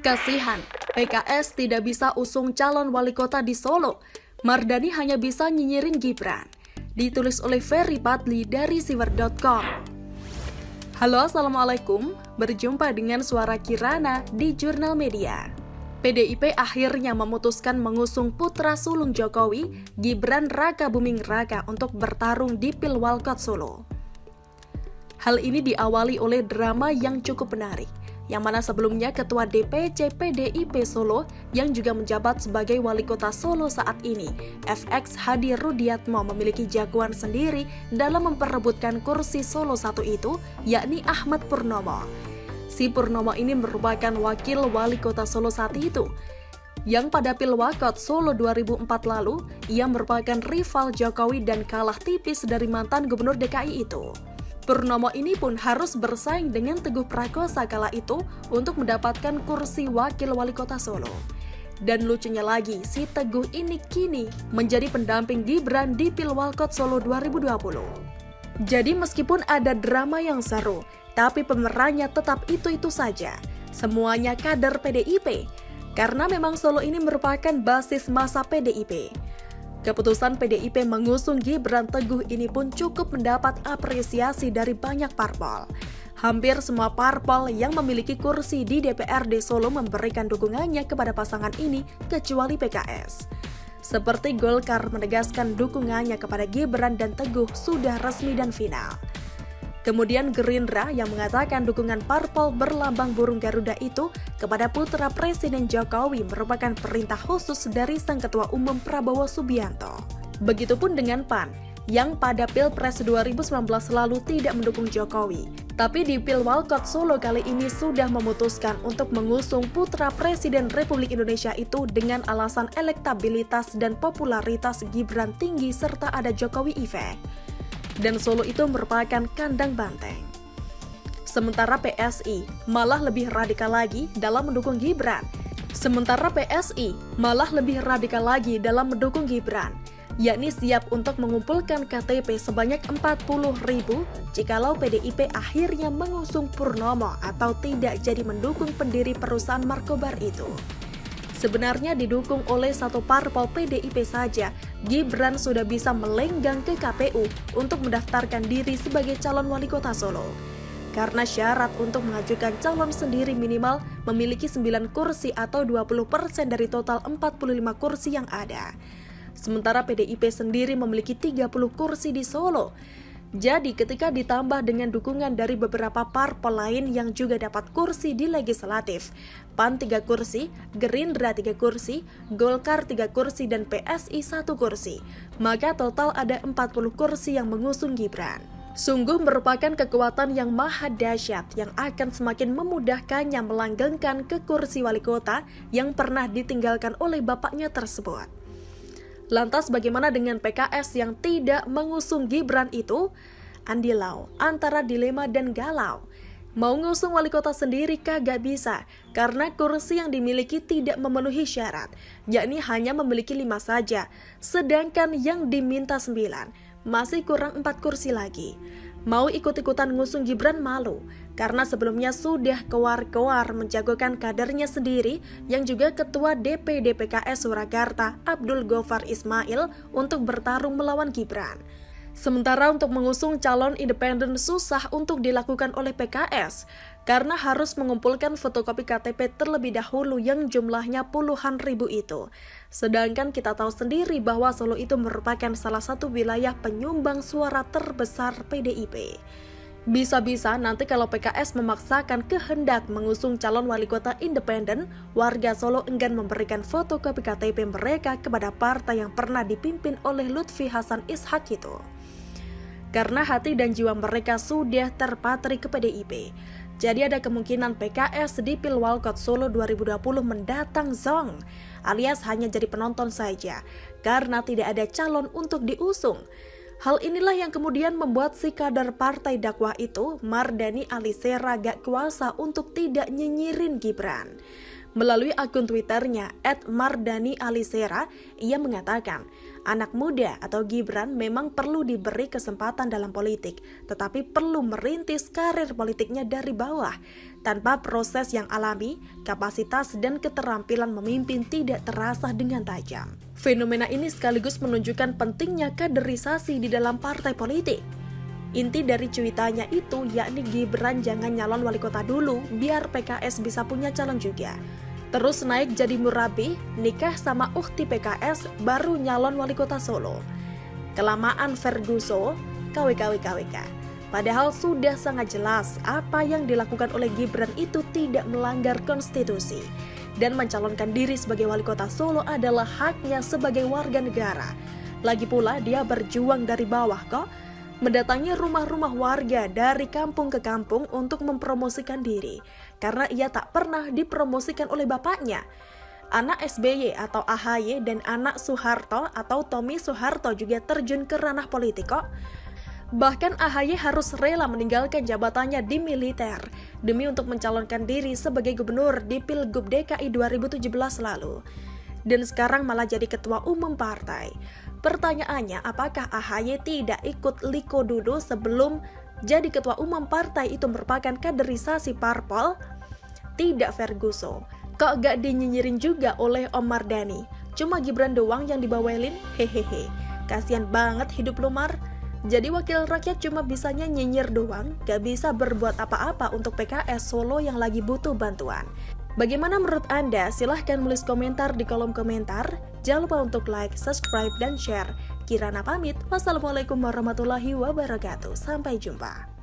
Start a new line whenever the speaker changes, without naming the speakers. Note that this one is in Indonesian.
Kasihan, PKS tidak bisa usung calon wali kota di Solo. Mardani hanya bisa nyinyirin Gibran. Ditulis oleh Ferry Badli dari siwer.com. Halo, Assalamualaikum. Berjumpa dengan suara Kirana di Jurnal Media. PDIP akhirnya memutuskan mengusung putra sulung Jokowi, Gibran Raka Buming Raka untuk bertarung di Pilwalkot Solo. Hal ini diawali oleh drama yang cukup menarik, yang mana sebelumnya Ketua DPC PDIP Solo yang juga menjabat sebagai Wali Kota Solo saat ini, FX Hadi Rudiatmo memiliki jagoan sendiri dalam memperebutkan kursi Solo 1 itu, yakni Ahmad Purnomo. Si Purnomo ini merupakan wakil Wali Kota Solo saat itu, yang pada Pilwalkot Solo 2004 lalu, ia merupakan rival Jokowi dan kalah tipis dari mantan Gubernur DKI itu. Purnomo ini pun harus bersaing dengan Teguh Prakosa kala itu untuk mendapatkan kursi wakil wali kota Solo. Dan lucunya lagi, si Teguh ini kini menjadi pendamping Gibran di Pilwalkot Solo 2020. Jadi meskipun ada drama yang seru, tapi pemerannya tetap itu-itu saja. Semuanya kader PDIP, karena memang Solo ini merupakan basis massa PDIP. Keputusan PDIP mengusung Gibran Teguh ini pun cukup mendapat apresiasi dari banyak parpol. Hampir semua parpol yang memiliki kursi di DPRD Solo memberikan dukungannya kepada pasangan ini kecuali PKS. Seperti Golkar menegaskan dukungannya kepada Gibran dan Teguh sudah resmi dan final. Kemudian Gerindra yang mengatakan dukungan parpol berlambang burung Garuda itu kepada putra Presiden Jokowi merupakan perintah khusus dari Sang Ketua Umum Prabowo Subianto. Begitupun dengan PAN, yang pada Pilpres 2019 lalu tidak mendukung Jokowi. Tapi di Pilwalkot Solo kali ini sudah memutuskan untuk mengusung putra Presiden Republik Indonesia itu dengan alasan elektabilitas dan popularitas Gibran tinggi serta ada Jokowi effect. Dan Solo itu merupakan kandang banteng. Sementara PSI malah lebih radikal lagi dalam mendukung Gibran. Yakni siap untuk mengumpulkan KTP sebanyak 40.000 jikalau PDIP akhirnya mengusung Purnomo atau tidak jadi mendukung pendiri perusahaan Markobar itu. Sebenarnya didukung oleh satu parpol PDIP saja, Gibran sudah bisa melenggang ke KPU untuk mendaftarkan diri sebagai calon wali kota Solo. Karena syarat untuk mengajukan calon sendiri minimal memiliki 9 kursi atau 20% dari total 45 kursi yang ada. Sementara PDIP sendiri memiliki 30 kursi di Solo. Jadi ketika ditambah dengan dukungan dari beberapa parpol lain yang juga dapat kursi di legislatif, PAN 3 kursi, Gerindra 3 kursi, Golkar 3 kursi, dan PSI 1 kursi, maka total ada 40 kursi yang mengusung Gibran. Sungguh merupakan kekuatan yang maha dahsyat yang akan semakin memudahkannya melanggengkan ke kursi wali kota yang pernah ditinggalkan oleh bapaknya tersebut. Lantas bagaimana dengan PKS yang tidak mengusung Gibran itu? Andi Lau antara dilema dan galau. Mau ngusung wali kota sendiri kagak bisa, karena kursi yang dimiliki tidak memenuhi syarat, yakni hanya memiliki 5 saja, sedangkan yang diminta 9, masih kurang 4 kursi lagi. Mau ikut-ikutan ngusung Gibran malu, karena sebelumnya sudah kewar-kewar menjagokan kadernya sendiri yang juga Ketua DPD PKS Surakarta Abdul Gofar Ismail untuk bertarung melawan Gibran. Sementara untuk mengusung calon independen susah untuk dilakukan oleh PKS, karena harus mengumpulkan fotokopi KTP terlebih dahulu yang jumlahnya puluhan ribu itu. Sedangkan kita tahu sendiri bahwa Solo itu merupakan salah satu wilayah penyumbang suara terbesar PDIP. Bisa-bisa nanti kalau PKS memaksakan kehendak mengusung calon wali kota independen, warga Solo enggan memberikan fotokopi KTP mereka kepada partai yang pernah dipimpin oleh Lutfi Hasan Ishak itu. Karena hati dan jiwa mereka sudah terpatri ke PDIP. Jadi ada kemungkinan PKS di Pilwalkot Solo 2020 mendatang zong, alias hanya jadi penonton saja, karena tidak ada calon untuk diusung. Hal inilah yang kemudian membuat si kader partai dakwah itu, Mardani Alisera, gak kuasa untuk tidak nyinyirin Gibran. Melalui akun Twitternya @mardani_alisera, ia mengatakan, anak muda atau Gibran memang perlu diberi kesempatan dalam politik, tetapi perlu merintis karir politiknya dari bawah. Tanpa proses yang alami, kapasitas dan keterampilan memimpin tidak terasa dengan tajam. Fenomena ini sekaligus menunjukkan pentingnya kaderisasi di dalam partai politik. Inti dari cuitannya itu yakni Gibran jangan nyalon wali kota dulu biar PKS bisa punya calon juga. Terus naik jadi murabi, nikah sama ukhti PKS baru nyalon wali kota Solo. Kelamaan Ferguson, KWK. Padahal sudah sangat jelas apa yang dilakukan oleh Gibran itu tidak melanggar konstitusi. Dan mencalonkan diri sebagai wali kota Solo adalah haknya sebagai warga negara. Lagi pula dia berjuang dari bawah kok. Mendatangi rumah-rumah warga dari kampung ke kampung untuk mempromosikan diri, karena ia tak pernah dipromosikan oleh bapaknya. Anak SBY atau AHY dan anak Soeharto atau Tommy Soeharto juga terjun ke ranah politik kok. Bahkan AHY harus rela meninggalkan jabatannya di militer demi untuk mencalonkan diri sebagai gubernur di Pilgub DKI 2017 lalu. Dan sekarang malah jadi ketua umum partai. Pertanyaannya, apakah AHY tidak ikut liko dulu sebelum jadi ketua umum partai itu merupakan kaderisasi parpol? Tidak, Ferguson. Kok gak dinyinyirin juga oleh Om Mardani? Cuma Gibran doang yang dibawelin? Hehehe. Kasian banget hidup lu, Mar. Jadi wakil rakyat cuma bisanya nyinyir doang, gak bisa berbuat apa-apa untuk PKS Solo yang lagi butuh bantuan. Bagaimana menurut Anda? Silahkan menulis komentar di kolom komentar. Jangan lupa untuk like, subscribe, dan share. Kirana pamit. Wassalamualaikum warahmatullahi wabarakatuh. Sampai jumpa.